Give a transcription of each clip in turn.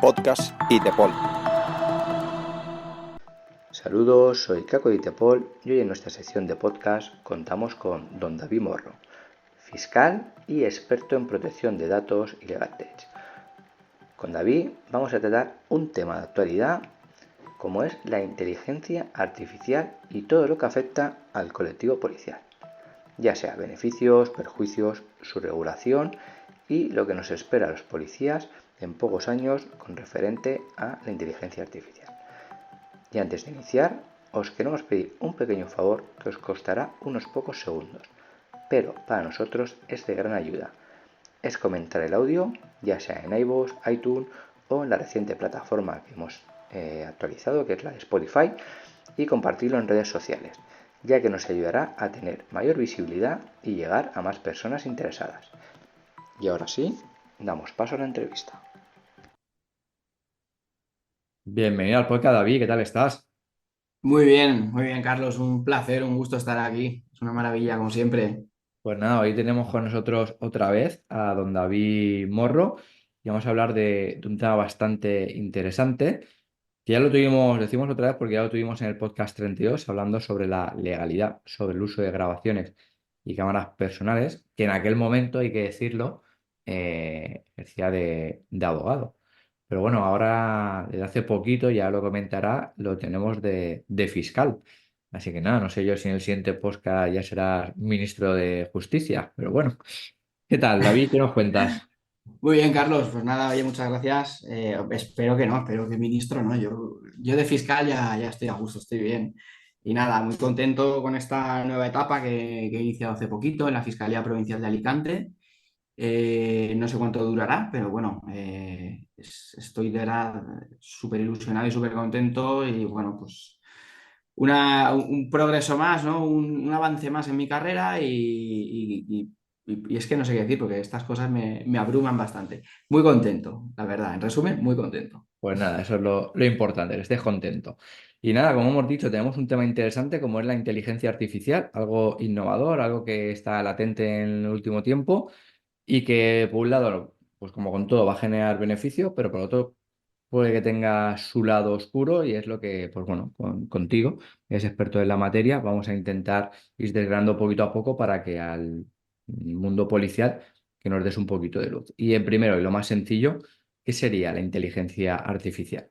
Podcast ITEPOL. Saludos, soy Caco de ITEPOL y hoy en nuestra sección de podcast contamos con don David Morro, fiscal y experto en protección de datos y Legal Tech. Con David vamos a tratar un tema de actualidad como es la inteligencia artificial y todo lo que afecta al colectivo policial, ya sea beneficios, perjuicios, su regulación y lo que nos espera a los policías en pocos años con referente a la inteligencia artificial. Y antes de iniciar, os queremos pedir un pequeño favor que os costará unos pocos segundos, pero para nosotros es de gran ayuda. Es comentar el audio, ya sea en iVoox, iTunes o en la reciente plataforma que hemos actualizado, que es la de Spotify, y compartirlo en redes sociales, ya que nos ayudará a tener mayor visibilidad y llegar a más personas interesadas. Y ahora sí, damos paso a la entrevista. Bienvenido al podcast, David, ¿qué tal estás? Muy bien, Carlos. Un placer, un gusto estar aquí. Es una maravilla, como siempre. Pues nada, hoy tenemos con nosotros otra vez a don David Morro y vamos a hablar de un tema bastante interesante, que ya lo tuvimos, decimos otra vez porque ya lo tuvimos en el podcast 32, hablando sobre la legalidad, sobre el uso de grabaciones y cámaras personales, que en aquel momento, hay que decirlo, ejercía de abogado. Pero bueno, ahora, desde hace poquito, ya lo comentará, lo tenemos de fiscal. Así que nada, no sé yo si en el siguiente podcast ya serás ministro de Justicia, pero bueno. ¿Qué tal, David? ¿Qué nos cuentas? Muy bien, Carlos. Pues nada, oye, muchas gracias. Espero que no, espero que ministro, ¿no? Yo de fiscal ya estoy a gusto, estoy bien. Y nada, muy contento con esta nueva etapa que he iniciado hace poquito en la Fiscalía Provincial de Alicante. No sé cuánto durará, pero bueno, estoy de verdad súper ilusionado y súper contento y bueno, pues un progreso más, ¿no? Un avance más en mi carrera y es que no sé qué decir porque estas cosas me abruman bastante. Muy contento, la verdad. En resumen, muy contento. Pues nada, eso es lo importante, que estés contento. Y nada, como hemos dicho, tenemos un tema interesante como es la inteligencia artificial, algo innovador, algo que está latente en el último tiempo y que por un lado, pues como con todo, va a generar beneficios, pero por otro puede que tenga su lado oscuro y es lo que, pues bueno, contigo, que eres experto en la materia, vamos a intentar ir desgranando poquito a poco para que al mundo policial que nos des un poquito de luz. Y en primero, y lo más sencillo, ¿qué sería la inteligencia artificial?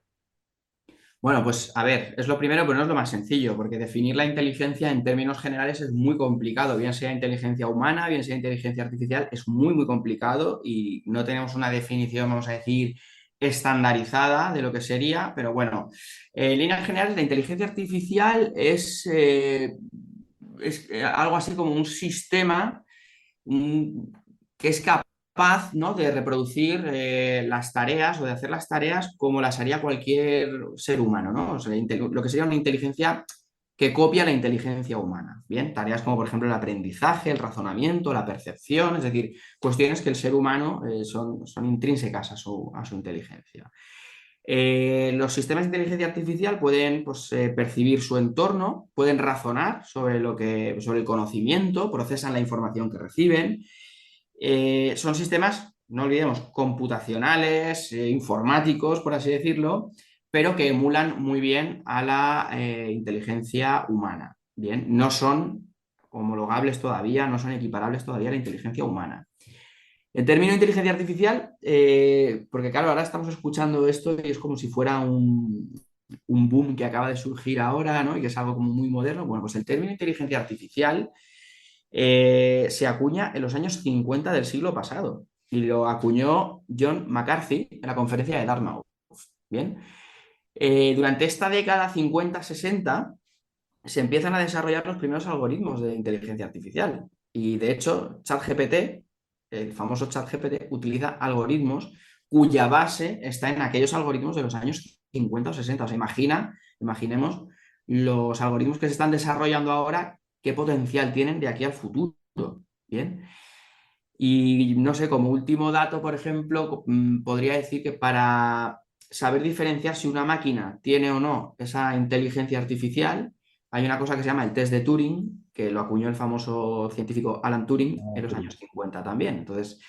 Bueno, pues a ver, es lo primero, pero no es lo más sencillo, porque definir la inteligencia en términos generales es muy complicado, bien sea inteligencia humana, bien sea inteligencia artificial, es muy complicado y no tenemos una definición, vamos a decir, estandarizada de lo que sería, pero bueno, en líneas generales, la inteligencia artificial es algo así como un sistema mm, que es capaz, ¿no?, de reproducir las tareas o de hacer las tareas como las haría cualquier ser humano, ¿no? O sea, lo que sería una inteligencia que copia la inteligencia humana. Bien, tareas como por ejemplo el aprendizaje, el razonamiento, la percepción, es decir, cuestiones que el ser humano son intrínsecas a su inteligencia. Los sistemas de inteligencia artificial pueden, pues, percibir su entorno, pueden razonar sobre el conocimiento, procesan la información que reciben. Son sistemas, no olvidemos, computacionales, informáticos, por así decirlo, pero que emulan muy bien a la inteligencia humana. Bien, no son homologables todavía, no son equiparables todavía a la inteligencia humana. En términos de inteligencia artificial, porque claro, ahora estamos escuchando esto y es como si fuera un boom que acaba de surgir ahora, ¿no? Y que es algo como muy moderno. Bueno, pues el término inteligencia artificial se acuña en los años 50 del siglo pasado y lo acuñó John McCarthy en la conferencia de Dartmouth. Bien, durante esta década 50-60 se empiezan a desarrollar los primeros algoritmos de inteligencia artificial y de hecho ChatGPT, el famoso ChatGPT, utiliza algoritmos cuya base está en aquellos algoritmos de los años 50 o 60. O sea, imaginemos los algoritmos que se están desarrollando ahora, qué potencial tienen de aquí al futuro. Bien. Y no sé, como último dato, por ejemplo, podría decir que para saber diferenciar si una máquina tiene o no esa inteligencia artificial, hay una cosa que se llama el test de Turing, que lo acuñó el famoso científico Alan Turing en los años 50 también. Entonces,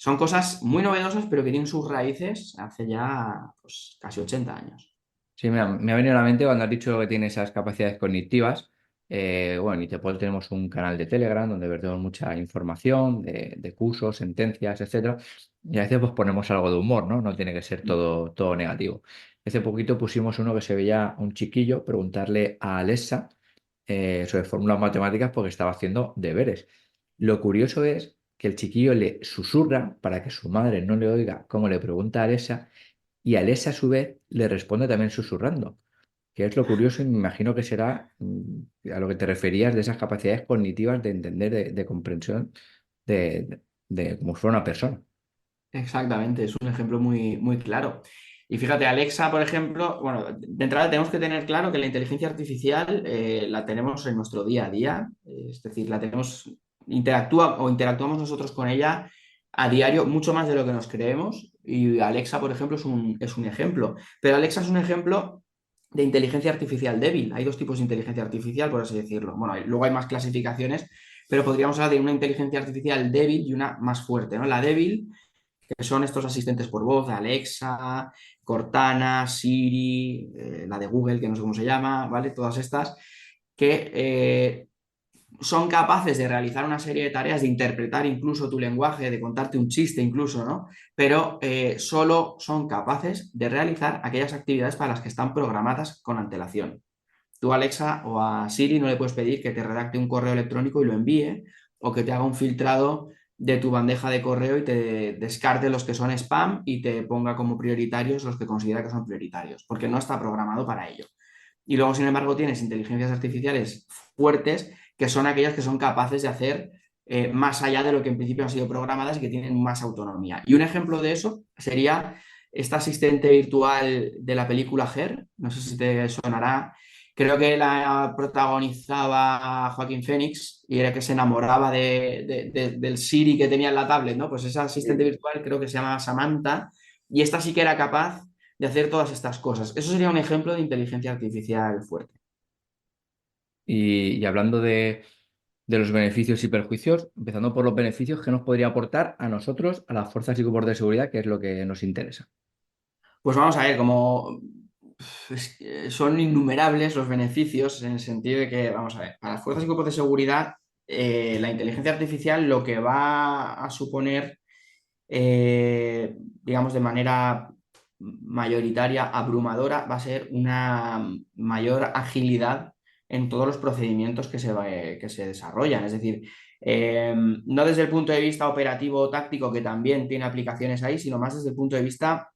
Son cosas muy novedosas, pero que tienen sus raíces hace ya pues, casi 80 años. Sí, me ha venido a la mente cuando has dicho que tiene esas capacidades cognitivas. Bueno, en ITEPOL tenemos un canal de Telegram donde vertemos mucha información de cursos, sentencias, etcétera. Y a veces pues ponemos algo de humor, ¿no? No tiene que ser todo negativo. Hace poquito pusimos uno que se veía a un chiquillo preguntarle a Alexa sobre fórmulas matemáticas porque estaba haciendo deberes. Lo curioso es que el chiquillo le susurra para que su madre no le oiga cómo le pregunta a Alexa y Alexa a su vez le responde también susurrando, que es lo curioso y me imagino que será a lo que te referías de esas capacidades cognitivas de entender, de comprensión de como si fuera una persona. Exactamente, es un ejemplo muy, muy claro. Y fíjate, Alexa, por ejemplo, bueno, de entrada tenemos que tener claro que la inteligencia artificial la tenemos en nuestro día a día, es decir, la tenemos, interactuamos nosotros con ella a diario mucho más de lo que nos creemos. Y Alexa, por ejemplo, es un ejemplo. Pero Alexa es un ejemplo de inteligencia artificial débil. Hay dos tipos de inteligencia artificial, por así decirlo. Bueno, luego hay más clasificaciones, pero podríamos hablar de una inteligencia artificial débil y una más fuerte, ¿no? La débil que son estos asistentes por voz, Alexa, Cortana, Siri, la de Google, que no sé cómo se llama, ¿vale? Todas estas que son capaces de realizar una serie de tareas, de interpretar incluso tu lenguaje, de contarte un chiste incluso, ¿no? Pero solo son capaces de realizar aquellas actividades para las que están programadas con antelación. Tú a Alexa o a Siri no le puedes pedir que te redacte un correo electrónico y lo envíe, o que te haga un filtrado de tu bandeja de correo y te descarte los que son spam y te ponga como prioritarios los que considera que son prioritarios, porque no está programado para ello. Y luego, sin embargo, tienes inteligencias artificiales fuertes, que son aquellas que son capaces de hacer más allá de lo que en principio han sido programadas y que tienen más autonomía. Y un ejemplo de eso sería esta asistente virtual de la película Her, no sé si te sonará. Creo que la protagonizaba Joaquín Phoenix y era que se enamoraba del Siri que tenía en la tablet, ¿no? Pues esa asistente virtual creo que se llama Samantha y esta sí que era capaz de hacer todas estas cosas. Eso sería un ejemplo de inteligencia artificial fuerte. Y hablando de los beneficios y perjuicios, empezando por los beneficios, ¿qué nos podría aportar a nosotros, a las fuerzas y cuerpos de seguridad, que es lo que nos interesa? Pues vamos a ver, como son innumerables los beneficios en el sentido de que, vamos a ver, para las fuerzas y cuerpos de seguridad, la inteligencia artificial lo que va a suponer, digamos, de manera mayoritaria, abrumadora, va a ser una mayor agilidad en todos los procedimientos que se desarrollan. Es decir, no desde el punto de vista operativo o táctico, que también tiene aplicaciones ahí, sino más desde el punto de vista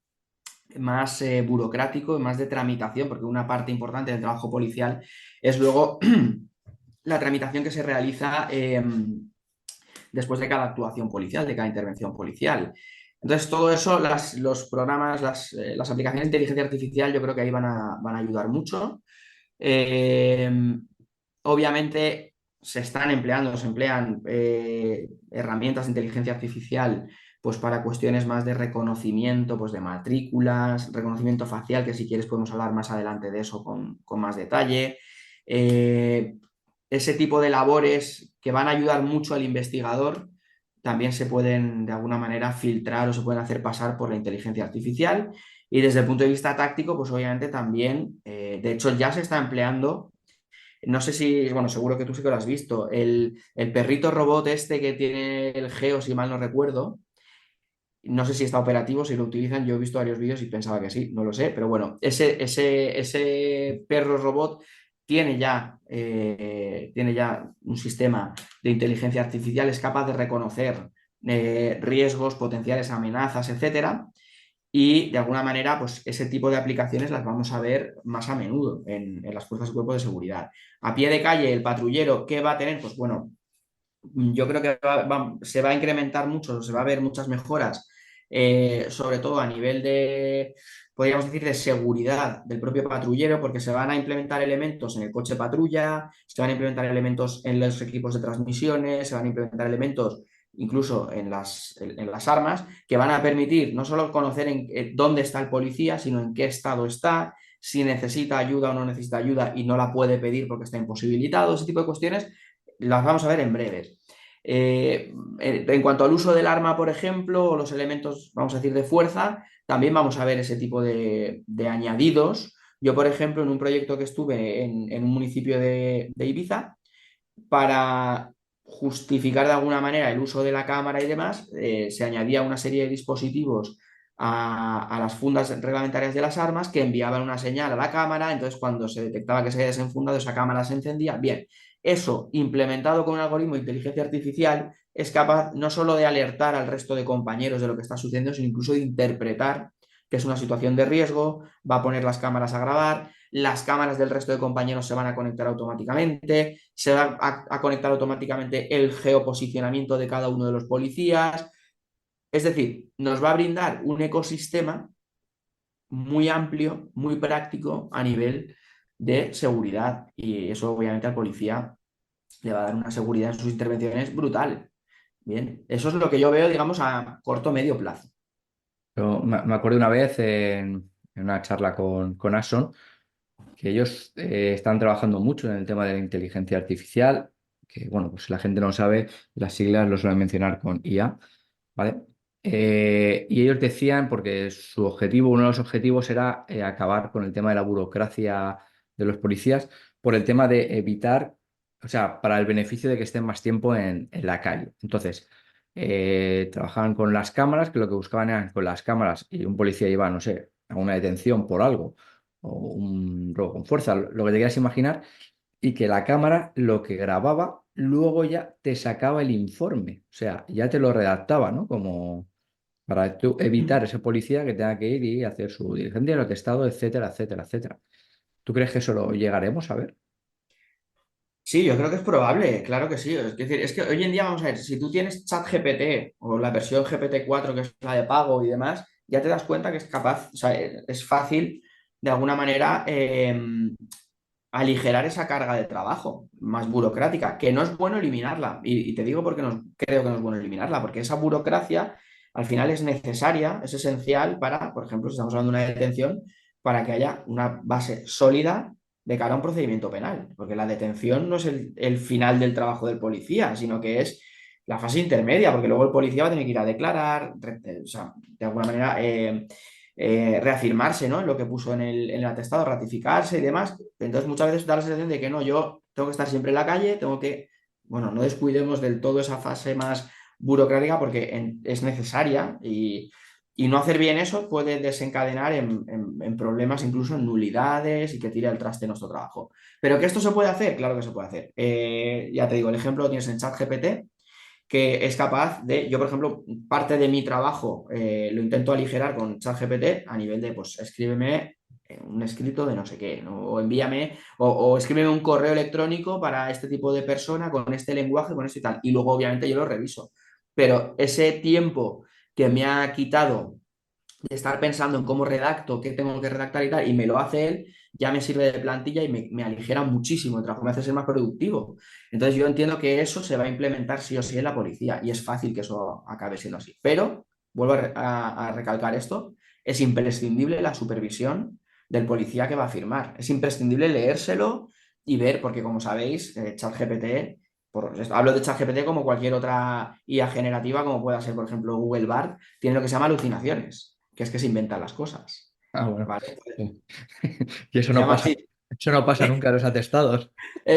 más burocrático y más de tramitación, porque una parte importante del trabajo policial es luego la tramitación que se realiza después de cada actuación policial, de cada intervención policial. Entonces, todo eso, los programas, las aplicaciones de inteligencia artificial, yo creo que ahí van a ayudar mucho. Eh, Obviamente se emplean herramientas de inteligencia artificial pues para cuestiones más de reconocimiento pues de matrículas, reconocimiento facial, que si quieres podemos hablar más adelante de eso con más detalle. Eh, Ese tipo de labores que van a ayudar mucho al investigador también se pueden de alguna manera filtrar o se pueden hacer pasar por la inteligencia artificial. Y desde el punto de vista táctico, pues obviamente también, de hecho ya se está empleando, no sé si, bueno, seguro que tú sí que lo has visto, el perrito robot este que tiene el Geo, si mal no recuerdo, no sé si está operativo, si lo utilizan, yo he visto varios vídeos y pensaba que sí, no lo sé, pero bueno, ese perro robot tiene ya un sistema de inteligencia artificial, es capaz de reconocer riesgos, potenciales amenazas, etcétera. Y de alguna manera, pues ese tipo de aplicaciones las vamos a ver más a menudo en las fuerzas y cuerpos de seguridad. A pie de calle, el patrullero, ¿qué va a tener? Pues bueno, yo creo que se va a incrementar mucho, se va a ver muchas mejoras, sobre todo a nivel de, podríamos decir, de seguridad del propio patrullero, porque se van a implementar elementos en el coche patrulla, se van a implementar elementos en los equipos de transmisiones, se van a implementar elementos incluso en las armas, que van a permitir no solo conocer dónde está el policía, sino en qué estado está, si necesita ayuda o no necesita ayuda y no la puede pedir porque está imposibilitado, ese tipo de cuestiones las vamos a ver en breves. En cuanto al uso del arma, por ejemplo, o los elementos, vamos a decir, de fuerza, también vamos a ver ese tipo de añadidos. Yo, por ejemplo, en un proyecto que estuve en un municipio de Ibiza, para justificar de alguna manera el uso de la cámara y demás, se añadía una serie de dispositivos a las fundas reglamentarias de las armas que enviaban una señal a la cámara, entonces cuando se detectaba que se había desenfundado, esa cámara se encendía. Bien, eso implementado con un algoritmo de inteligencia artificial es capaz no solo de alertar al resto de compañeros de lo que está sucediendo, sino incluso de interpretar que es una situación de riesgo, va a poner las cámaras a grabar, las cámaras del resto de compañeros se van a conectar automáticamente, se va a conectar automáticamente el geoposicionamiento de cada uno de los policías. Es decir, nos va a brindar un ecosistema muy amplio, muy práctico a nivel de seguridad. Y eso obviamente al policía le va a dar una seguridad en sus intervenciones brutal. Bien, eso es lo que yo veo, digamos, a corto o medio plazo. Pero me acuerdo una vez en una charla con Axon que ellos están trabajando mucho en el tema de la inteligencia artificial, que bueno, pues si la gente no sabe, las siglas lo suelen mencionar con IA, ¿vale? Y ellos decían, porque su objetivo, uno de los objetivos era acabar con el tema de la burocracia de los policías, por el tema de evitar, o sea, para el beneficio de que estén más tiempo en la calle. Entonces, trabajaban con las cámaras, que lo que buscaban eran con las cámaras y un policía iba, no sé, a una detención por algo o un robo con fuerza, lo que te quieras imaginar, y que la cámara lo que grababa luego ya te sacaba el informe, o sea, ya te lo redactaba, ¿no? Como para tú evitar ese policía que tenga que ir y hacer su diligencia, el atestado, etcétera, etcétera, etcétera. ¿Tú crees que eso lo llegaremos a ver? Sí, yo creo que es probable, claro que sí. Es decir, es que hoy en día, vamos a ver, si tú tienes ChatGPT o la versión GPT-4 que es la de pago y demás, ya te das cuenta que es capaz, o sea, es fácil de alguna manera aligerar esa carga de trabajo más burocrática, que no es bueno eliminarla. Y te digo porque no, creo que no es bueno eliminarla, porque esa burocracia al final es necesaria, es esencial para, por ejemplo, si estamos hablando de una detención, para que haya una base sólida de cara a un procedimiento penal, porque la detención no es el final del trabajo del policía, sino que es la fase intermedia, porque luego el policía va a tener que ir a declarar, o sea, de alguna manera reafirmarse, ¿no? En lo que puso en el atestado, ratificarse y demás. Entonces muchas veces da la sensación de que no, yo tengo que estar siempre en la calle, tengo que, bueno, no descuidemos del todo esa fase más burocrática porque es necesaria y no hacer bien eso puede desencadenar en problemas, incluso en nulidades y que tire al traste nuestro trabajo. Pero que esto se puede hacer, claro que se puede hacer. Ya te digo, el ejemplo lo tienes en ChatGPT, que es capaz de, yo por ejemplo, parte de mi trabajo lo intento aligerar con ChatGPT a nivel de, pues escríbeme un escrito de no sé qué, ¿no? O envíame, o escríbeme un correo electrónico para este tipo de persona, con este lenguaje, con esto y tal. Y luego obviamente yo lo reviso. Pero ese tiempo que me ha quitado de estar pensando en cómo redacto, qué tengo que redactar y tal, y me lo hace él, ya me sirve de plantilla y me aligera muchísimo el trabajo, me hace ser más productivo. Entonces yo entiendo que eso se va a implementar sí o sí en la policía y es fácil que eso acabe siendo así. Pero, vuelvo a recalcar esto, es imprescindible la supervisión del policía que va a firmar. Es imprescindible leérselo y ver, porque como sabéis, ChatGPT, hablo de ChatGPT como cualquier otra IA generativa, como pueda ser, por ejemplo, Google Bard, tiene lo que se llama alucinaciones, que es que se inventan las cosas. Ah, bueno. ¿Vale? Sí. Y Se llama así. eso no pasa nunca en los atestados.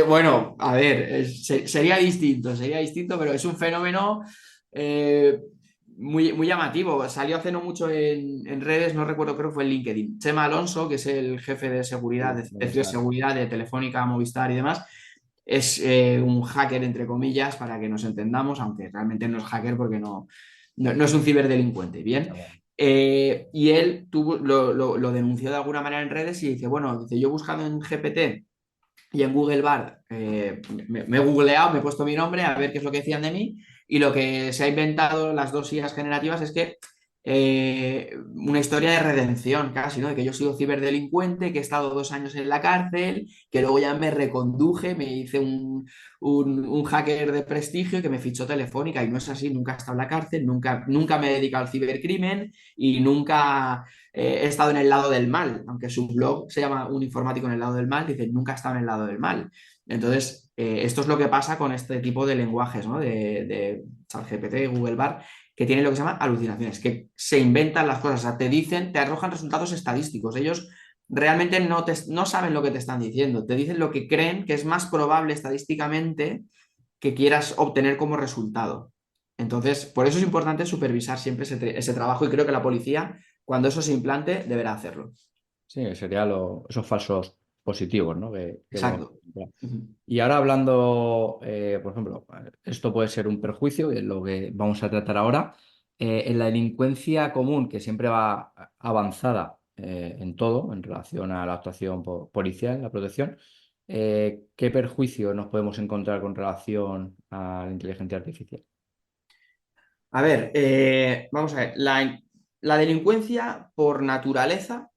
Bueno, a ver, sería distinto, pero es un fenómeno eh, muy llamativo. Salió hace no mucho en redes, no recuerdo, creo que fue en LinkedIn. Chema Alonso, que es el jefe de seguridad, Sí, de ciberseguridad de Telefónica, Movistar y demás, es un hacker, entre comillas, para que nos entendamos, aunque realmente no es hacker porque no es un ciberdelincuente. Bien. ah, bueno. Y él lo denunció de alguna manera en redes y dice, bueno, dice, yo buscando en GPT y en Google Bard me he googleado, me he puesto mi nombre a ver qué es lo que decían de mí y lo que se ha inventado las dos IAs generativas es que una historia de redención casi, ¿no? De que yo he sido ciberdelincuente, que he estado 2 años en la cárcel, que luego ya me reconduje, me hice un hacker de prestigio que me fichó Telefónica y no es así, nunca he estado en la cárcel, nunca me he dedicado al cibercrimen y nunca he estado en el lado del mal, aunque su blog se llama Un informático en el lado del mal, dice, nunca he estado en el lado del mal. Entonces, Esto es lo que pasa con este tipo de lenguajes, ¿no? De ChatGPT, Google Bard, que tienen lo que se llama alucinaciones, que se inventan las cosas, o sea, te dicen, te arrojan resultados estadísticos. Ellos realmente no saben lo que te están diciendo, te dicen lo que creen que es más probable estadísticamente que quieras obtener como resultado. Entonces, por eso es importante supervisar siempre ese trabajo y creo que la policía, cuando eso se implante, deberá hacerlo. Sí, sería esos falsos positivos, ¿no? Que podemos Exacto. encontrar. Ujú. Y ahora hablando, por ejemplo, esto puede ser un perjuicio, que es lo que vamos a tratar ahora. En la delincuencia común, que siempre va avanzada en todo, en relación a la actuación policial, la protección, ¿qué perjuicio nos podemos encontrar con relación a la inteligencia artificial? A ver, vamos a ver, la delincuencia por naturaleza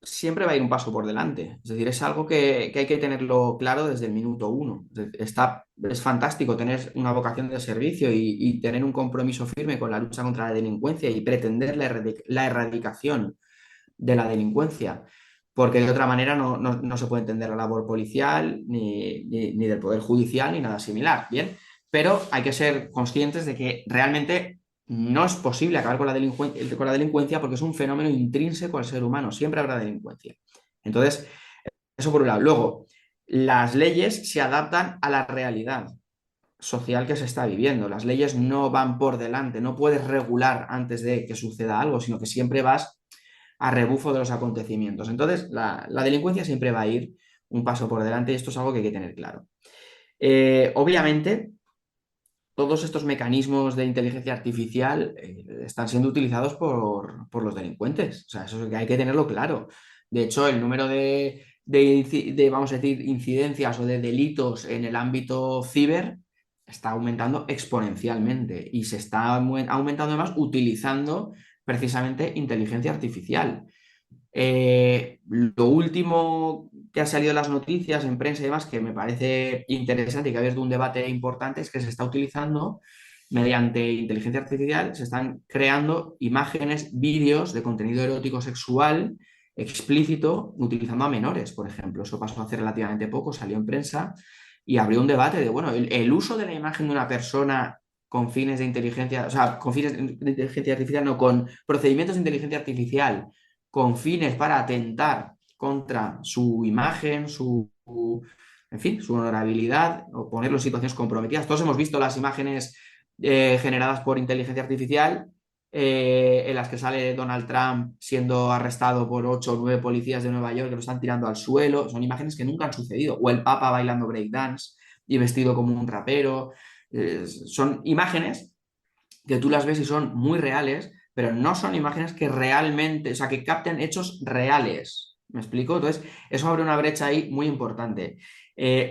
siempre va a ir un paso por delante. Es decir, es algo que hay que tenerlo claro desde el minuto uno. Es fantástico tener una vocación de servicio y tener un compromiso firme con la lucha contra la delincuencia y pretender la erradicación de la delincuencia, porque de otra manera no se puede entender la labor policial, ni del Poder Judicial, ni nada similar, ¿bien? Pero hay que ser conscientes de que realmente no es posible acabar con la delincuencia porque es un fenómeno intrínseco al ser humano, siempre habrá delincuencia. Entonces, eso por un lado. Luego, las leyes se adaptan a la realidad social que se está viviendo. Las leyes no van por delante, no puedes regular antes de que suceda algo, sino que siempre vas a rebufo de los acontecimientos. Entonces, la delincuencia siempre va a ir un paso por delante y esto es algo que hay que tener claro. Obviamente, todos estos mecanismos de inteligencia artificial están siendo utilizados por los delincuentes. O sea, eso es que hay que tenerlo claro. De hecho, el número vamos a decir, incidencias o de delitos en el ámbito ciber está aumentando exponencialmente y se está aumentando además utilizando precisamente inteligencia artificial. Lo último que ha salido en las noticias, en prensa y demás, que me parece interesante y que ha abierto un debate importante, es que se está utilizando mediante inteligencia artificial, se están creando imágenes, vídeos de contenido erótico sexual explícito utilizando a menores, por ejemplo. Eso pasó hace relativamente poco, salió en prensa y abrió un debate de, bueno, el uso de la imagen de una persona con fines de inteligencia, o sea, con fines de inteligencia artificial, no, con procedimientos de inteligencia artificial con fines para atentar contra su imagen, en fin, su honorabilidad o ponerlo en situaciones comprometidas. Todos hemos visto las imágenes generadas por inteligencia artificial en las que sale Donald Trump siendo arrestado por 8 o 9 policías de Nueva York que lo están tirando al suelo. Son imágenes que nunca han sucedido. O el Papa bailando breakdance y vestido como un rapero. Son imágenes que tú las ves y son muy reales, pero no son imágenes que realmente, o sea, que capten hechos reales. ¿Me explico? Entonces, eso abre una brecha ahí muy importante.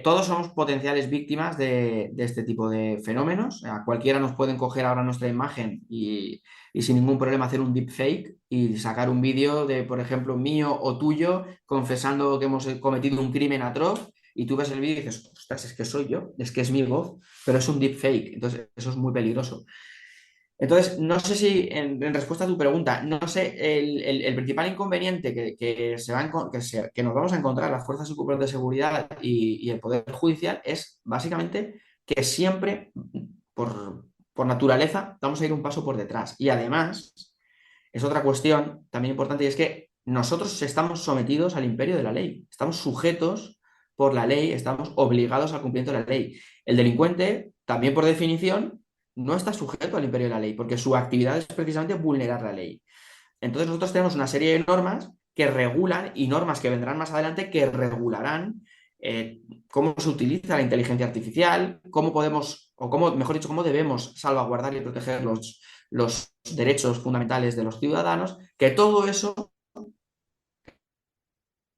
Todos somos potenciales víctimas de este tipo de fenómenos. A cualquiera nos pueden coger ahora nuestra imagen y sin ningún problema hacer un deepfake y sacar un vídeo de, por ejemplo, mío o tuyo confesando que hemos cometido un crimen atroz y tú ves el vídeo y dices, ostras, es que soy yo, es que es mi voz, pero es un deepfake. Entonces, eso es muy peligroso. Entonces, no sé si, en respuesta a tu pregunta, no sé, el principal inconveniente que nos vamos a encontrar las fuerzas y cuerpos de seguridad y el Poder Judicial es básicamente que siempre, por naturaleza, vamos a ir un paso por detrás. Y además, es otra cuestión también importante y es que nosotros estamos sometidos al imperio de la ley, estamos sujetos por la ley, estamos obligados al cumplimiento de la ley. El delincuente, también por definición, no está sujeto al imperio de la ley, porque su actividad es precisamente vulnerar la ley. Entonces nosotros tenemos una serie de normas que regulan y normas que vendrán más adelante que regularán cómo se utiliza la inteligencia artificial, cómo podemos, o cómo, mejor dicho, cómo debemos salvaguardar y proteger los derechos fundamentales de los ciudadanos, que todo eso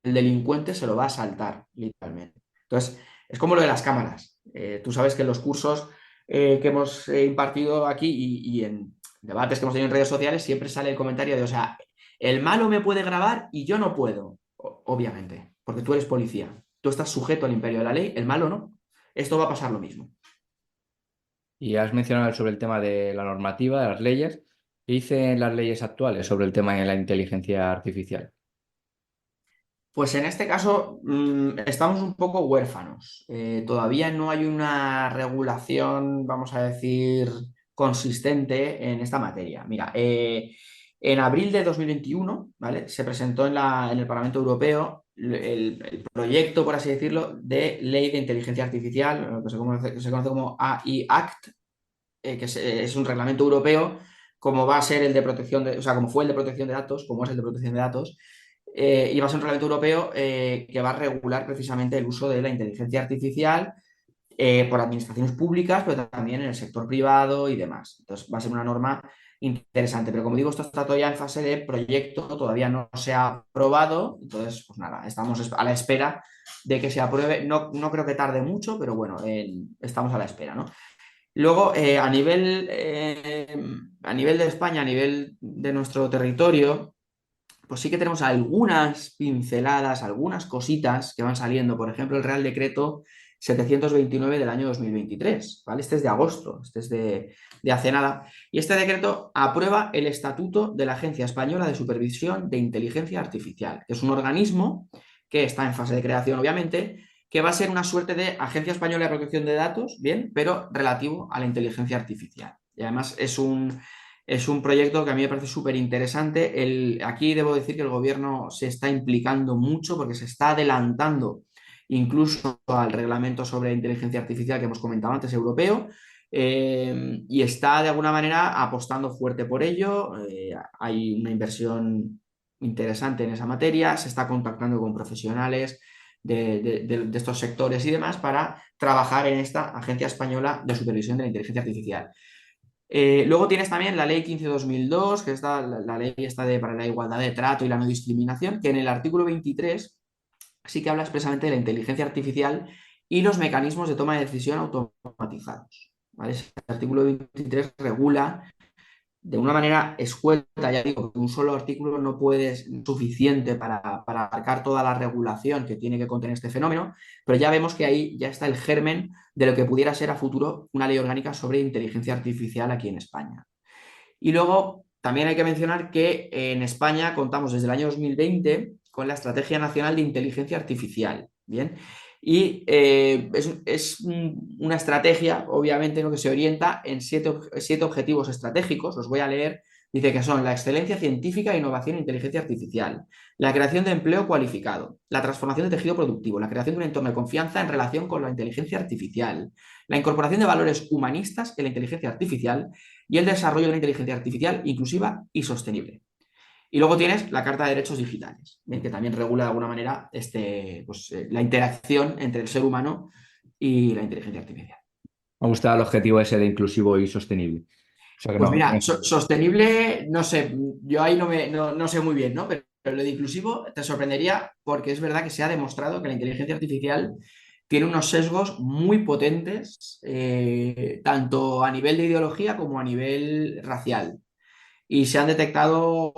el delincuente se lo va a saltar, literalmente. Entonces, es como lo de las cámaras. Tú sabes que en los cursos que hemos impartido aquí y en debates que hemos tenido en redes sociales siempre sale el comentario de, o sea, el malo me puede grabar y yo no puedo. Obviamente, porque tú eres policía. Tú estás sujeto al imperio de la ley, el malo no. Esto va a pasar lo mismo. Y has mencionado sobre el tema de la normativa, de las leyes. ¿Qué dicen las leyes actuales sobre el tema de la inteligencia artificial? Pues en este caso estamos un poco huérfanos. Todavía no hay una regulación, vamos a decir, consistente en esta materia. Mira, en abril de 2021, ¿vale? Se presentó en el Parlamento Europeo el proyecto, por así decirlo, de ley de inteligencia artificial, lo que se conoce como AI Act, es un reglamento europeo, como va a ser el de protección de, o sea, como fue el de protección de datos, como es el de protección de datos, y va a ser un reglamento europeo que va a regular precisamente el uso de la inteligencia artificial por administraciones públicas, pero también en el sector privado y demás. Entonces, va a ser una norma interesante. Pero como digo, esto está todavía en fase de proyecto, todavía no se ha aprobado. Entonces, pues nada, estamos a la espera de que se apruebe. No, no creo que tarde mucho, pero bueno, estamos a la espera, ¿no? Luego, a nivel de España, a nivel de nuestro territorio, pues sí que tenemos algunas pinceladas, algunas cositas que van saliendo. Por ejemplo, el Real Decreto 729 del año 2023, ¿vale? Este es de agosto, este es de hace nada. Y este decreto aprueba el Estatuto de la Agencia Española de Supervisión de Inteligencia Artificial, que es un organismo que está en fase de creación, obviamente, que va a ser una suerte de Agencia Española de Protección de Datos, bien, pero relativo a la inteligencia artificial. Y además es un proyecto que a mí me parece súper interesante. Aquí debo decir que el gobierno se está implicando mucho porque se está adelantando incluso al reglamento sobre inteligencia artificial que hemos comentado antes, europeo, y está de alguna manera apostando fuerte por ello. Hay una inversión interesante en esa materia, se está contactando con profesionales de estos sectores y demás para trabajar en esta Agencia Española de Supervisión de la Inteligencia Artificial. Luego tienes también la ley 15/2002, que es la ley esta para la igualdad de trato y la no discriminación, que en el artículo 23 sí que habla expresamente de la inteligencia artificial y los mecanismos de toma de decisión automatizados. ¿Vale? Ese artículo 23 regula de una manera escueta, ya digo, que un solo artículo no puede ser suficiente para abarcar toda la regulación que tiene que contener este fenómeno, pero ya vemos que ahí ya está el germen de lo que pudiera ser a futuro una ley orgánica sobre inteligencia artificial aquí en España. Y luego también hay que mencionar que en España contamos desde el año 2020 con la Estrategia Nacional de Inteligencia Artificial. Bien. Y una estrategia, obviamente, lo que se orienta en siete objetivos estratégicos. Los voy a leer. Dice que son la excelencia científica, innovación e inteligencia artificial, la creación de empleo cualificado, la transformación de tejido productivo, la creación de un entorno de confianza en relación con la inteligencia artificial, la incorporación de valores humanistas en la inteligencia artificial y el desarrollo de una inteligencia artificial inclusiva y sostenible. Y luego tienes la Carta de Derechos Digitales, ¿bien? Que también regula de alguna manera la interacción entre el ser humano y la inteligencia artificial. Me gusta el objetivo ese de inclusivo y sostenible. O sea que Pues no. mira, sostenible, no sé, yo ahí no sé muy bien, ¿no? Pero lo de inclusivo te sorprendería porque es verdad que se ha demostrado que la inteligencia artificial tiene unos sesgos muy potentes, tanto a nivel de ideología como a nivel racial. Y se han detectado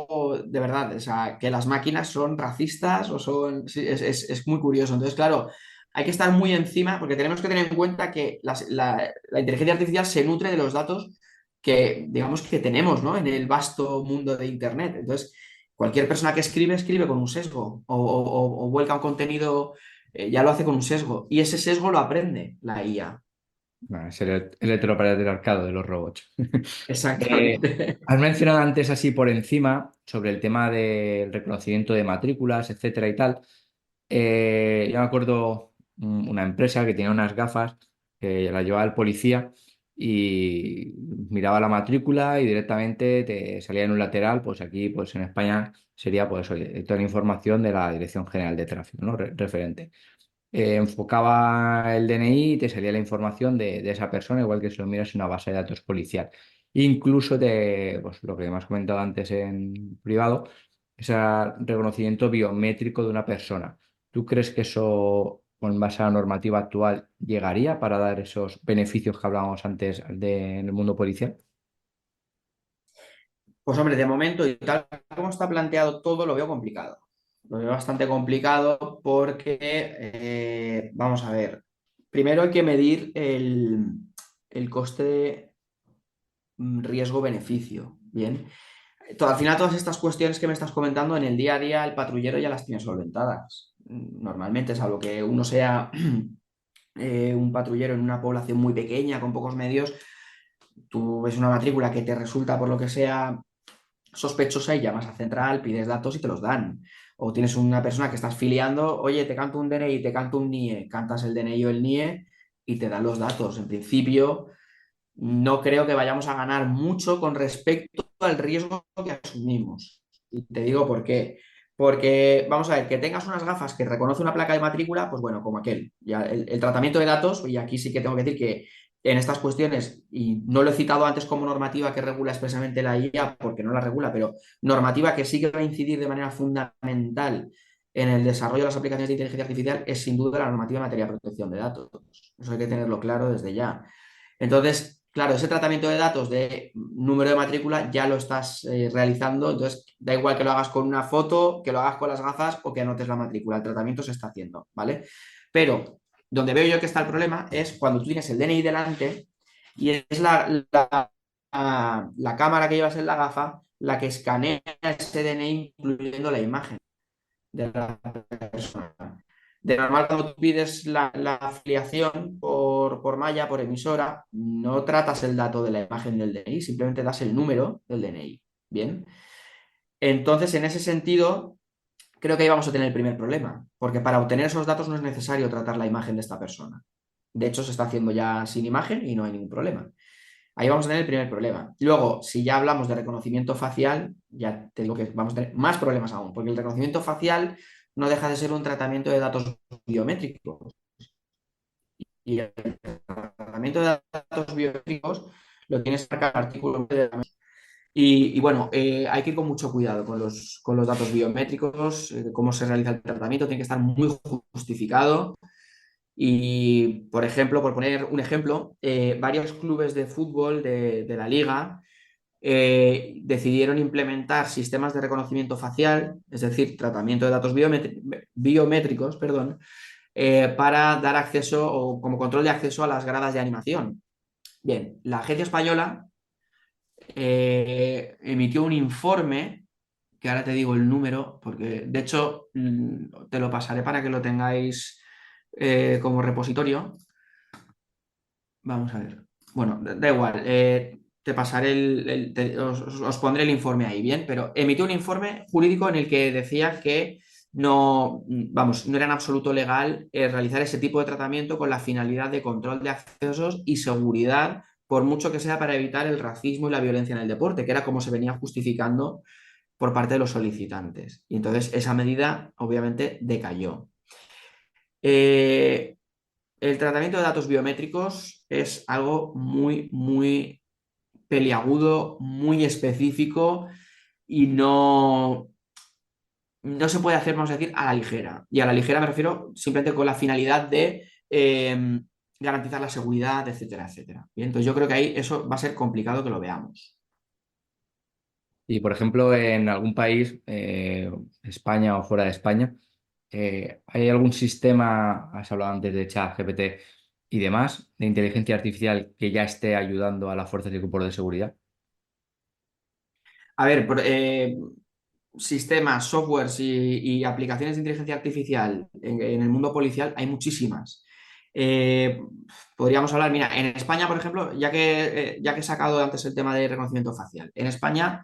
de verdad, o sea, que las máquinas son racistas o son... Sí, es muy curioso. Entonces, claro, hay que estar muy encima porque tenemos que tener en cuenta que la inteligencia artificial se nutre de los datos que, digamos, que tenemos, ¿no? En el vasto mundo de Internet. Entonces, cualquier persona que escribe, escribe con un sesgo o vuelca un contenido, ya lo hace con un sesgo. Y ese sesgo lo aprende la IA. Bueno, es el heteropatriarcado de los robots. Eh, Exactamente. Has mencionado antes así por encima sobre el tema del reconocimiento de matrículas, etcétera y tal. Yo me acuerdo una empresa que tenía unas gafas que la llevaba el policía y miraba la matrícula y directamente te salía en un lateral, pues aquí pues en España sería pues oye, toda la información de la Dirección General de Tráfico, ¿no? Referente. Enfocaba el DNI y te salía la información de esa persona, igual que si lo miras en una base de datos policial. Incluso pues, lo que me has comentado antes en privado, ese reconocimiento biométrico de una persona. ¿Tú crees que eso, con base a la normativa actual, llegaría para dar esos beneficios que hablábamos antes en el mundo policial? Pues hombre, de momento y tal como está planteado todo, lo veo complicado. Lo veo bastante complicado porque, vamos a ver, primero hay que medir el coste de riesgo-beneficio. Bien, al final todas estas cuestiones que me estás comentando en el día a día el patrullero ya las tiene solventadas. Normalmente, salvo que uno sea un patrullero en una población muy pequeña, con pocos medios, tú ves una matrícula que te resulta por lo que sea sospechosa y llamas a central, pides datos y te los dan. O tienes una persona que estás filiando, oye, te canto un DNI, te canto un NIE, cantas el DNI o el NIE y te dan los datos. En principio, no creo que vayamos a ganar mucho con respecto al riesgo que asumimos. Y te digo por qué. Porque, vamos a ver, que tengas unas gafas que reconoce una placa de matrícula, pues bueno, como aquel. Ya el tratamiento de datos, y aquí sí que tengo que decir que en estas cuestiones, y no lo he citado antes como normativa que regula expresamente la IA, porque no la regula, pero normativa que sí que va a incidir de manera fundamental en el desarrollo de las aplicaciones de inteligencia artificial, es sin duda la normativa en materia de protección de datos. Eso hay que tenerlo claro desde ya. Entonces, claro, ese tratamiento de datos de número de matrícula ya lo estás realizando, entonces da igual que lo hagas con una foto, que lo hagas con las gafas o que anotes la matrícula, el tratamiento se está haciendo, ¿vale? Pero donde veo yo que está el problema es cuando tú tienes el DNI delante y es la cámara que llevas en la gafa la que escanea ese DNI incluyendo la imagen de la persona. De normal, cuando tú pides la afiliación por malla, por emisora, no tratas el dato de la imagen del DNI, simplemente das el número del DNI. Bien. Entonces, en ese sentido, creo que ahí vamos a tener el primer problema, porque para obtener esos datos no es necesario tratar la imagen de esta persona. De hecho, se está haciendo ya sin imagen y no hay ningún problema. Ahí vamos a tener el primer problema. Luego, si ya hablamos de reconocimiento facial, ya te digo que vamos a tener más problemas aún, porque el reconocimiento facial no deja de ser un tratamiento de datos biométricos. Y el tratamiento de datos biométricos lo tienes que marcar el artículo de la. Y bueno, hay que ir con mucho cuidado con los datos biométricos, cómo se realiza el tratamiento, tiene que estar muy justificado. Y, por ejemplo, por poner un ejemplo, varios clubes de fútbol de la liga decidieron implementar sistemas de reconocimiento facial, es decir, tratamiento de datos biométricos, perdón, para dar acceso o como control de acceso a las gradas de animación. Bien, la agencia española emitió un informe, que ahora te digo el número, porque de hecho te lo pasaré para que lo tengáis como repositorio. Vamos a ver. Bueno, da igual. Te pasaré os pondré el informe ahí, bien, pero emitió un informe jurídico en el que decía que no, vamos, no era en absoluto legal realizar ese tipo de tratamiento con la finalidad de control de accesos y seguridad, por mucho que sea para evitar el racismo y la violencia en el deporte, que era como se venía justificando por parte de los solicitantes. Y entonces esa medida, obviamente, decayó. El tratamiento de datos biométricos es algo muy, muy peliagudo, muy específico y no se puede hacer, vamos a decir, a la ligera. Y a la ligera me refiero simplemente con la finalidad de garantizar la seguridad, etcétera, etcétera. Bien, entonces yo creo que ahí eso va a ser complicado que lo veamos. Y por ejemplo, en algún país, España o fuera de España, ¿hay algún sistema, has hablado antes de ChatGPT y demás, de inteligencia artificial que ya esté ayudando a las fuerzas y cuerpos de seguridad? A ver, sistemas, softwares y aplicaciones de inteligencia artificial en el mundo policial hay muchísimas. Eh, Podríamos hablar, mira, en España, por ejemplo, ya que he sacado antes el tema de reconocimiento facial, en España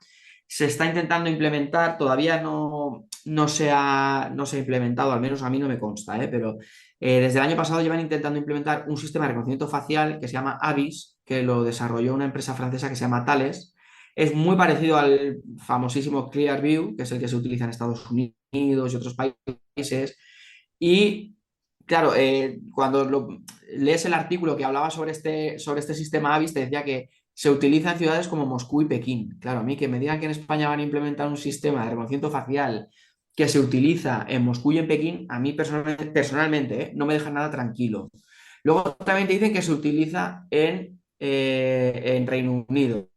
se está intentando implementar, todavía no se ha implementado, al menos a mí no me consta, pero desde el año pasado llevan intentando implementar un sistema de reconocimiento facial que se llama Avis, que lo desarrolló una empresa francesa que se llama Thales. Es muy parecido al famosísimo Clearview, que es el que se utiliza en Estados Unidos y otros países. Y claro, cuando lees el artículo que hablaba sobre este sistema Avis, te decía que se utiliza en ciudades como Moscú y Pekín. Claro, a mí que me digan que en España van a implementar un sistema de reconocimiento facial que se utiliza en Moscú y en Pekín, a mí personalmente, no me deja nada tranquilo. Luego también te dicen que se utiliza en Reino Unido.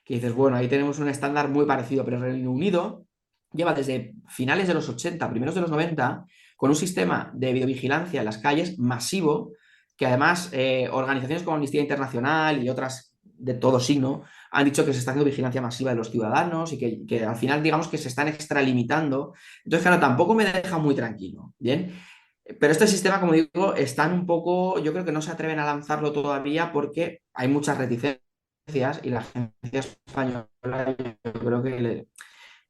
Que dices, bueno, ahí tenemos un estándar muy parecido, pero el Reino Unido lleva desde finales de los 80, primeros de los 90, con un sistema de videovigilancia en las calles masivo, que además organizaciones como Amnistía Internacional y otras de todo signo, han dicho que se está haciendo vigilancia masiva de los ciudadanos y que al final digamos que se están extralimitando. Entonces, claro, tampoco me deja muy tranquilo, ¿bien? Pero este sistema, como digo, están un poco, yo creo que no se atreven a lanzarlo todavía porque hay muchas reticencias y la agencia española yo creo que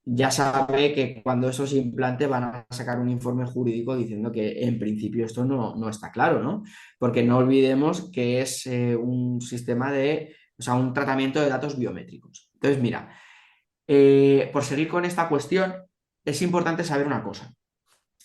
ya sabe que cuando eso se implante van a sacar un informe jurídico diciendo que en principio esto no está claro, ¿no? Porque no olvidemos que es un sistema o sea, un tratamiento de datos biométricos. Entonces, mira, por seguir con esta cuestión, es importante saber una cosa.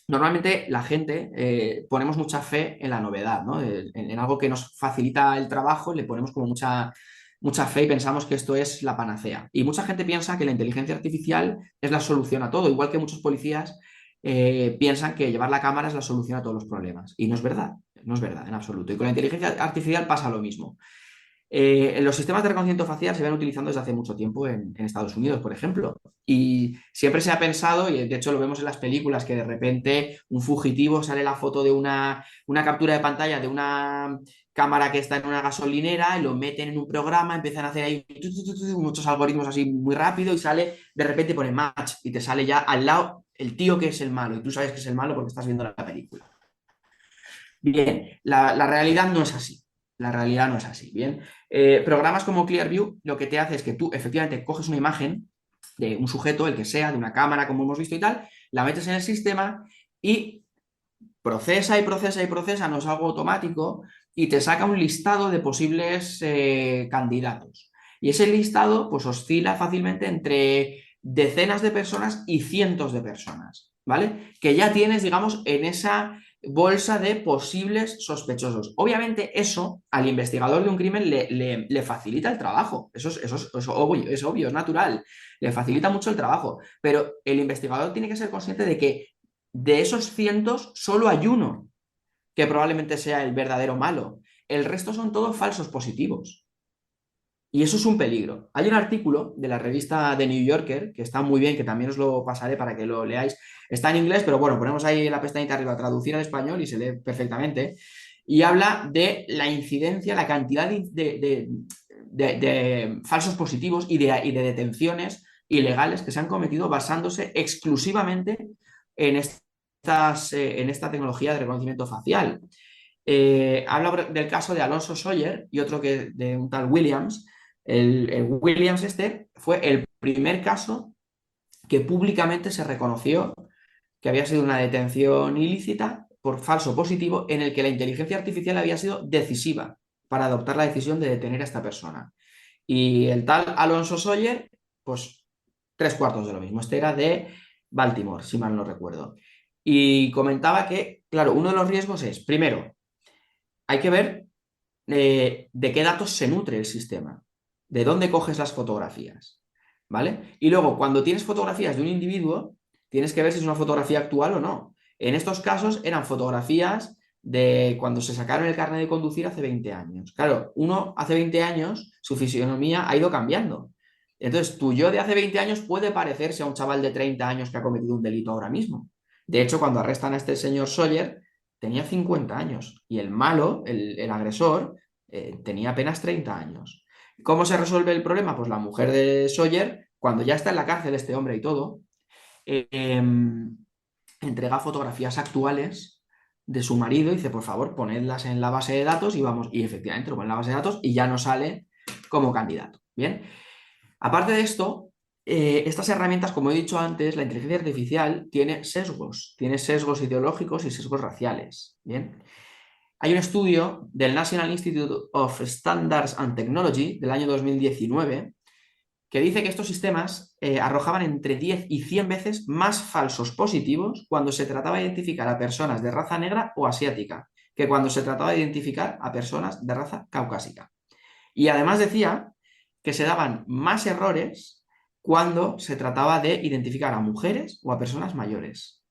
Normalmente la gente ponemos mucha fe en la novedad, ¿no? En algo que nos facilita el trabajo, le ponemos como mucha fe y pensamos que esto es la panacea. Y mucha gente piensa que la inteligencia artificial es la solución a todo, igual que muchos policías piensan que llevar la cámara es la solución a todos los problemas. Y no es verdad, no es verdad en absoluto. Y con la inteligencia artificial pasa lo mismo. Los sistemas de reconocimiento facial se ven utilizando desde hace mucho tiempo en Estados Unidos, por ejemplo. Y siempre se ha pensado, y de hecho lo vemos en las películas, que de repente un fugitivo sale la foto de una captura de pantalla de una cámara que está en una gasolinera y lo meten en un programa, empiezan a hacer ahí muchos algoritmos así muy rápido y sale, de repente pone match y te sale ya al lado el tío que es el malo y tú sabes que es el malo porque estás viendo la película. Bien, la realidad no es así. La realidad no es así. Bien, programas como Clearview lo que te hace es que tú efectivamente coges una imagen de un sujeto, el que sea, de una cámara, como hemos visto y tal, la metes en el sistema y procesa y procesa y procesa, no es algo automático, y te saca un listado de posibles candidatos. Y ese listado pues oscila fácilmente entre decenas de personas y cientos de personas, ¿vale? Que ya tienes, digamos, en esa bolsa de posibles sospechosos. Obviamente eso al investigador de un crimen le facilita el trabajo, es obvio, es natural, le facilita mucho el trabajo, pero el investigador tiene que ser consciente de que de esos cientos solo hay uno que probablemente sea el verdadero malo, el resto son todos falsos positivos. Y eso es un peligro. Hay un artículo de la revista The New Yorker, que está muy bien, que también os lo pasaré para que lo leáis. Está en inglés, pero bueno, ponemos ahí la pestañita arriba, traducir al español y se lee perfectamente. Y habla de la incidencia, la cantidad de falsos positivos y de detenciones ilegales que se han cometido basándose exclusivamente en esta tecnología de reconocimiento facial. Habla del caso de Alonso Sawyer y otro que de un tal Williams. El Williams este fue el primer caso que públicamente se reconoció que había sido una detención ilícita por falso positivo en el que la inteligencia artificial había sido decisiva para adoptar la decisión de detener a esta persona. Y el tal Alonso Sawyer, pues 3/4 de lo mismo. Este era de Baltimore, si mal no recuerdo. Y comentaba que, claro, uno de los riesgos es, primero, hay que ver de qué datos se nutre el sistema, de dónde coges las fotografías, ¿vale? Y luego, cuando tienes fotografías de un individuo, tienes que ver si es una fotografía actual o no. En estos casos eran fotografías de cuando se sacaron el carnet de conducir hace 20 años. Claro, uno hace 20 años, su fisionomía ha ido cambiando. Entonces, tu yo de hace 20 años puede parecerse a un chaval de 30 años que ha cometido un delito ahora mismo. De hecho, cuando arrestan a este señor Sawyer, tenía 50 años y el malo, el agresor, tenía apenas 30 años. ¿Cómo se resuelve el problema? Pues la mujer de Sawyer, cuando ya está en la cárcel este hombre y todo, entrega fotografías actuales de su marido y dice, por favor, ponedlas en la base de datos y vamos, y efectivamente lo pone en la base de datos y ya no sale como candidato. Bien, aparte de esto, estas herramientas, como he dicho antes, la inteligencia artificial tiene sesgos ideológicos y sesgos raciales. Bien, hay un estudio del National Institute of Standards and Technology del año 2019 que dice que estos sistemas arrojaban entre 10 y 100 veces más falsos positivos cuando se trataba de identificar a personas de raza negra o asiática que cuando se trataba de identificar a personas de raza caucásica. Y además decía que se daban más errores cuando se trataba de identificar a mujeres o a personas mayores.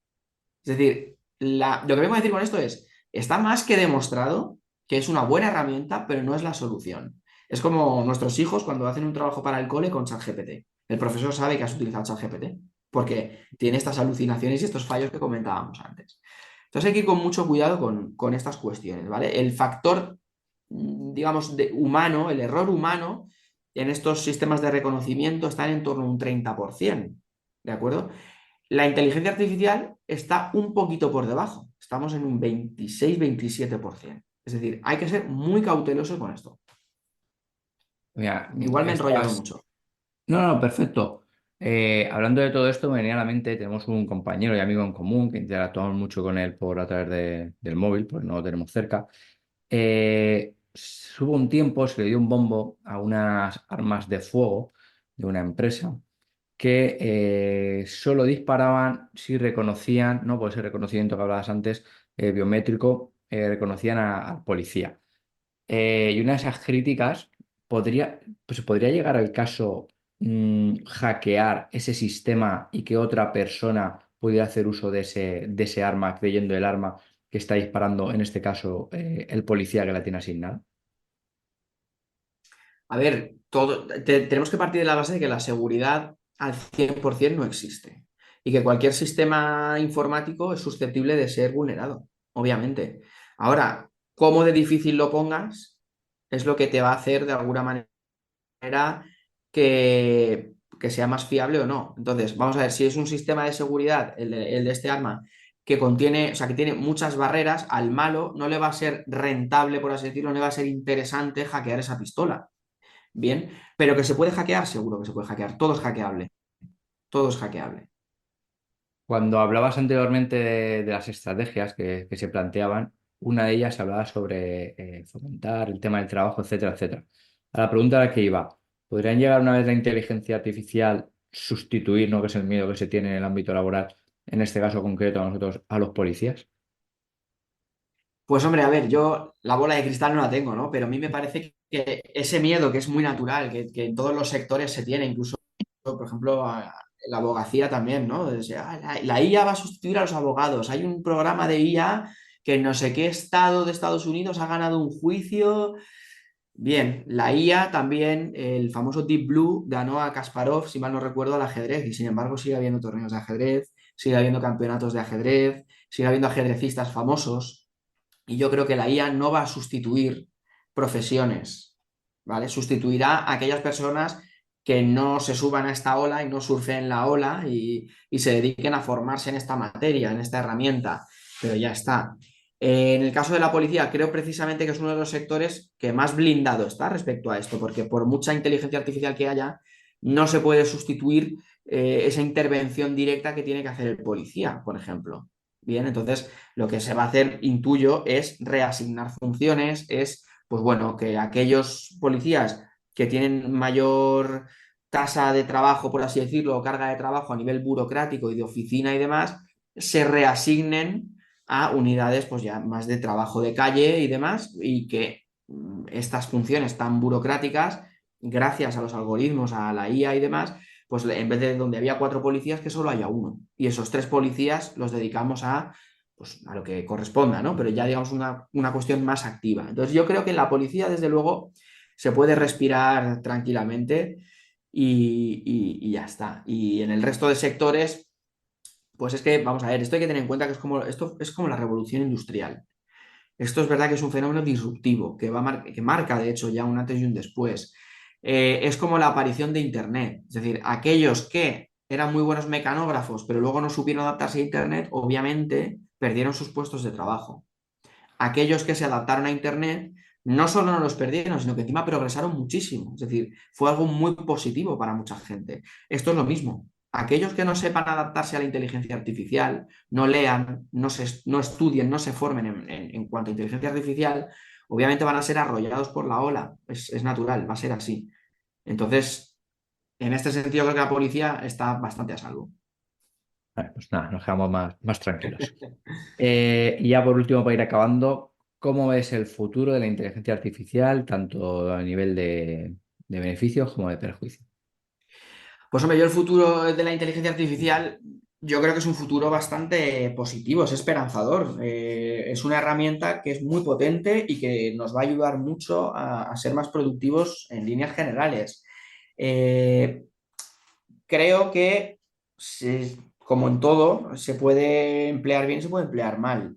Es decir, lo que vengo a decir con esto es, está más que demostrado que es una buena herramienta, pero no es la solución. Es como nuestros hijos cuando hacen un trabajo para el cole con ChatGPT. El profesor sabe que has utilizado ChatGPT porque tiene estas alucinaciones y estos fallos que comentábamos antes. Entonces hay que ir con mucho cuidado con estas cuestiones, ¿vale? El factor, digamos, humano, el error humano, en estos sistemas de reconocimiento están en torno a un 30%, ¿de acuerdo? La inteligencia artificial está un poquito por debajo, estamos en un 26-27%. Es decir, hay que ser muy cauteloso con esto. Mira, Igual me he enrollado estás... mucho. No, no, perfecto. Hablando de todo esto, me venía a la mente, tenemos un compañero y amigo en común que interactuamos mucho con él por a través del móvil, pues no lo tenemos cerca. Hubo un tiempo, se le dio un bombo a unas armas de fuego de una empresa que solo disparaban si reconocían, ¿no? Por ese reconocimiento que hablabas antes, biométrico, reconocían al policía. Y una de esas críticas podría llegar al caso hackear ese sistema y que otra persona pudiera hacer uso de ese arma, creyendo el arma que está disparando, en este caso, el policía que la tiene asignada. A ver, tenemos que partir de la base de que la seguridad al 100% no existe y que cualquier sistema informático es susceptible de ser vulnerado, obviamente. Ahora, cómo de difícil lo pongas es lo que te va a hacer de alguna manera que sea más fiable o no. Entonces, vamos a ver, si es un sistema de seguridad, el de este arma, que contiene, o sea, que tiene muchas barreras, al malo no le va a ser rentable, por así decirlo, no le va a ser interesante hackear esa pistola. Bien, pero que se puede hackear, seguro que se puede hackear. Todo es hackeable. Todo es hackeable. Cuando hablabas anteriormente de las estrategias que se planteaban, una de ellas hablaba sobre fomentar el tema del trabajo, etcétera, etcétera. A la pregunta a la que iba, ¿podrían llegar una vez la inteligencia artificial sustituir, ¿no? Que es el miedo que se tiene en el ámbito laboral, en este caso concreto a nosotros, a los policías? Pues hombre, a ver, yo la bola de cristal no la tengo, ¿no? Pero a mí me parece que ese miedo que es muy natural, que en todos los sectores se tiene, incluso, por ejemplo, la abogacía también, ¿no? O sea, la IA va a sustituir a los abogados. Hay un programa de IA que en no sé qué estado de Estados Unidos ha ganado un juicio. Bien, la IA también, el famoso Deep Blue ganó a Kasparov, si mal no recuerdo, al ajedrez, y sin embargo sigue habiendo torneos de ajedrez, sigue habiendo campeonatos de ajedrez, sigue habiendo ajedrecistas famosos, y yo creo que la IA no va a sustituir profesiones, ¿vale? Sustituirá a aquellas personas que no se suban a esta ola y no surfen la ola y se dediquen a formarse en esta materia, en esta herramienta, pero ya está. En el caso de la policía, creo precisamente que es uno de los sectores que más blindado está respecto a esto, porque por mucha inteligencia artificial que haya, no se puede sustituir esa intervención directa que tiene que hacer el policía, por ejemplo. Bien, entonces lo que se va a hacer, intuyo, es reasignar funciones, es, pues bueno, que aquellos policías que tienen mayor tasa de trabajo, por así decirlo, o carga de trabajo a nivel burocrático y de oficina y demás, se reasignen a unidades pues ya más de trabajo de calle y demás, y que estas funciones tan burocráticas, gracias a los algoritmos, a la IA y demás, pues en vez de donde había 4 policías, que solo haya uno. Y esos 3 policías los dedicamos pues, a lo que corresponda, ¿no? Pero ya digamos una cuestión más activa. Entonces yo creo que en la policía, desde luego, se puede respirar tranquilamente y ya está. Y en el resto de sectores pues es que, vamos a ver, esto hay que tener en cuenta que esto es como la revolución industrial. Esto es verdad que es un fenómeno disruptivo, que marca, de hecho, ya un antes y un después. Es como la aparición de Internet. Es decir, aquellos que eran muy buenos mecanógrafos, pero luego no supieron adaptarse a Internet, obviamente perdieron sus puestos de trabajo. Aquellos que se adaptaron a Internet no solo no los perdieron, sino que encima progresaron muchísimo. Es decir, fue algo muy positivo para mucha gente. Esto es lo mismo. Aquellos que no sepan adaptarse a la inteligencia artificial, no lean, no estudien, no se formen en cuanto a inteligencia artificial, obviamente van a ser arrollados por la ola. Es natural, va a ser así. Entonces, en este sentido, creo que la policía está bastante a salvo. Vale, pues nada, nos quedamos más tranquilos. Y ya por último, para ir acabando, ¿cómo ves el futuro de la inteligencia artificial, tanto a nivel de beneficios como de perjuicios? Pues hombre, yo el futuro de la inteligencia artificial, yo creo que es un futuro bastante positivo, es esperanzador. Es una herramienta que es muy potente y que nos va a ayudar mucho a ser más productivos en líneas generales. Eh, Creo que, como en todo, se puede emplear bien, se puede emplear mal.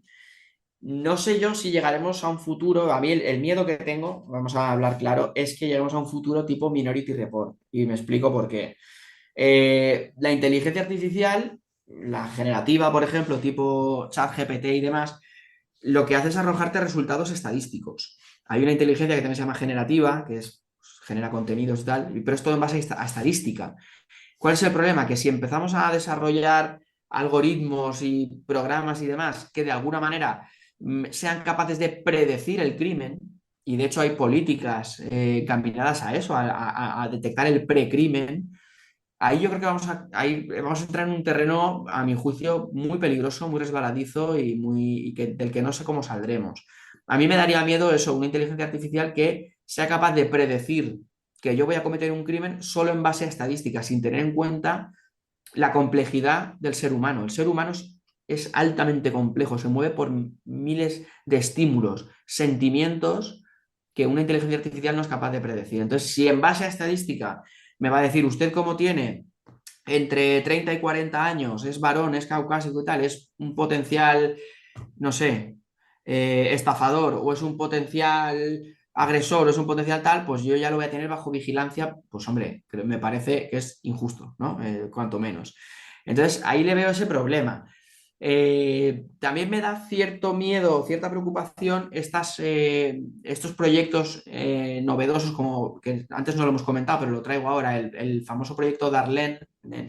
no sé yo si llegaremos a un futuro, a mí el miedo que tengo, vamos a hablar claro, es que lleguemos a un futuro tipo Minority Report. Y me explico por qué. La inteligencia artificial, la generativa, por ejemplo, tipo ChatGPT y demás, lo que hace es arrojarte resultados estadísticos. Hay una inteligencia que también se llama generativa, que es, pues, genera contenidos y tal, pero es todo en base a estadística. ¿Cuál es el problema? Que si empezamos a desarrollar algoritmos y programas y demás que de alguna manera sean capaces de predecir el crimen, y de hecho hay políticas encaminadas a eso, a detectar el precrimen, ahí yo creo que ahí vamos a entrar en un terreno, a mi juicio, muy peligroso, muy resbaladizo del que no sé cómo saldremos. A mí me daría miedo eso, una inteligencia artificial que sea capaz de predecir que yo voy a cometer un crimen solo en base a estadísticas, sin tener en cuenta la complejidad del ser humano. El ser humano es altamente complejo, se mueve por miles de estímulos, sentimientos que una inteligencia artificial no es capaz de predecir. Entonces, si en base a estadística me va a decir usted cómo tiene entre 30 y 40 años, es varón, es caucásico y tal, es un potencial, no sé, estafador o es un potencial agresor o es un potencial tal, pues yo ya lo voy a tener bajo vigilancia, pues hombre, me parece que es injusto, ¿no? Cuanto menos. Entonces, ahí le veo ese problema. También me da cierto miedo, cierta preocupación estos proyectos novedosos, como que antes no lo hemos comentado, pero lo traigo ahora, el famoso proyecto Darlene,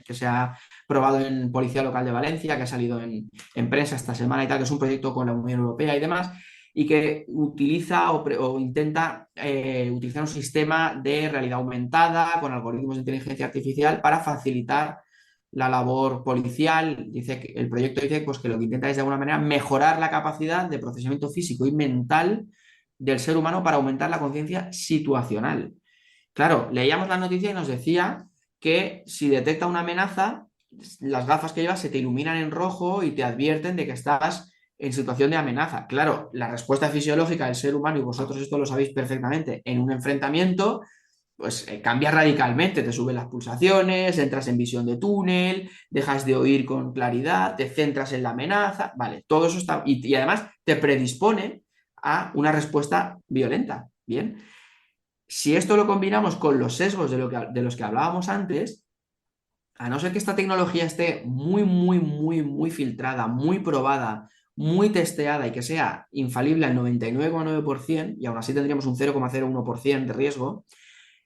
que se ha probado en Policía Local de Valencia, que ha salido en prensa esta semana y tal, que es un proyecto con la Unión Europea y demás, y que utiliza o intenta utilizar un sistema de realidad aumentada con algoritmos de inteligencia artificial para facilitar la labor policial. Dice que el proyecto dice pues, que lo que intenta es de alguna manera mejorar la capacidad de procesamiento físico y mental del ser humano para aumentar la conciencia situacional. Claro, leíamos la noticia y nos decía que si detecta una amenaza, las gafas que llevas se te iluminan en rojo y te advierten de que estás en situación de amenaza. Claro, la respuesta fisiológica del ser humano, y vosotros esto lo sabéis perfectamente, en un enfrentamiento pues cambia radicalmente, te suben las pulsaciones, entras en visión de túnel, dejas de oír con claridad, te centras en la amenaza, vale, todo eso está, y además te predispone a una respuesta violenta, ¿bien? Si esto lo combinamos con los sesgos de los que hablábamos antes, a no ser que esta tecnología esté muy, muy, muy, muy filtrada, muy probada, muy testeada y que sea infalible al 99,9%, y aún así tendríamos un 0,01% de riesgo,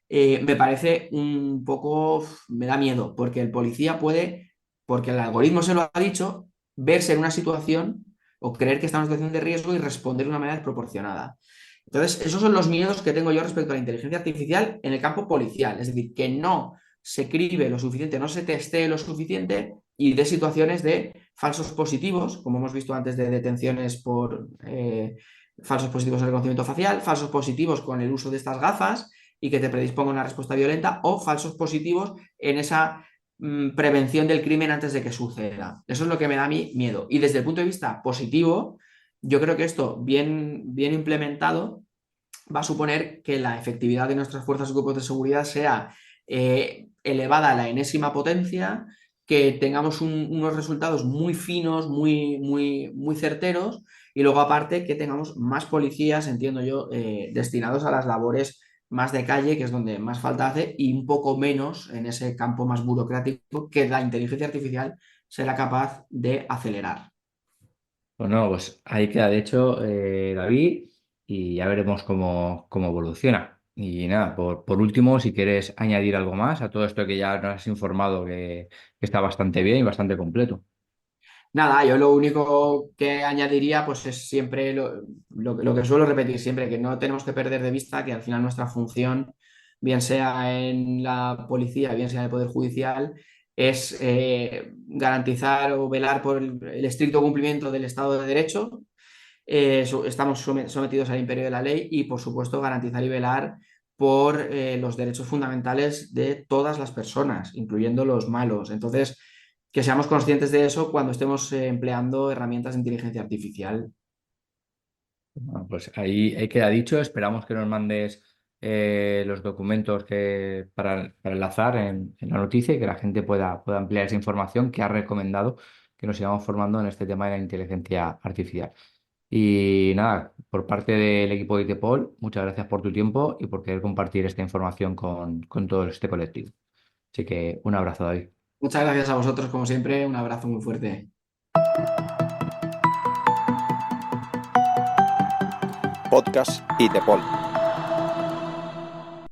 me parece un poco, me da miedo, porque el policía puede, porque el algoritmo se lo ha dicho, verse en una situación o creer que está en una situación de riesgo y responder de una manera desproporcionada. Entonces, esos son los miedos que tengo yo respecto a la inteligencia artificial en el campo policial, es decir, que no se cribe lo suficiente, no se testee lo suficiente y de situaciones de falsos positivos, como hemos visto antes de detenciones por falsos positivos en reconocimiento facial, falsos positivos con el uso de estas gafas y que te predisponga a una respuesta violenta, o falsos positivos en esa prevención del crimen antes de que suceda. Eso es lo que me da a mí miedo. Y desde el punto de vista positivo, yo creo que esto, bien implementado, va a suponer que la efectividad de nuestras fuerzas y grupos de seguridad sea elevada a la enésima potencia, que tengamos unos resultados muy finos, muy, muy, muy certeros, y luego aparte que tengamos más policías, entiendo yo, destinados a las labores más de calle, que es donde más falta hace, y un poco menos en ese campo más burocrático que la inteligencia artificial será capaz de acelerar. Bueno, pues ahí queda de hecho, David, y ya veremos cómo evoluciona. Y nada, por último, si quieres añadir algo más a todo esto que ya nos has informado que está bastante bien y bastante completo. Nada, yo lo único que añadiría pues es siempre lo que suelo repetir siempre, que no tenemos que perder de vista que al final nuestra función, bien sea en la policía, bien sea en el Poder Judicial, es garantizar o velar por el estricto cumplimiento del Estado de Derecho. Estamos sometidos al imperio de la ley y, por supuesto, garantizar y velar por los derechos fundamentales de todas las personas, incluyendo los malos. Entonces, que seamos conscientes de eso cuando estemos empleando herramientas de inteligencia artificial. Bueno, pues ahí queda dicho. Esperamos que nos mandes los documentos para enlazar en la noticia y que la gente pueda ampliar esa información que ha recomendado que nos sigamos formando en este tema de la inteligencia artificial. Y nada, por parte del equipo de ITPOL, muchas gracias por tu tiempo y por querer compartir esta información con todo este colectivo. Así que un abrazo, David. Muchas gracias a vosotros, como siempre. Un abrazo muy fuerte. Podcast ITPOL.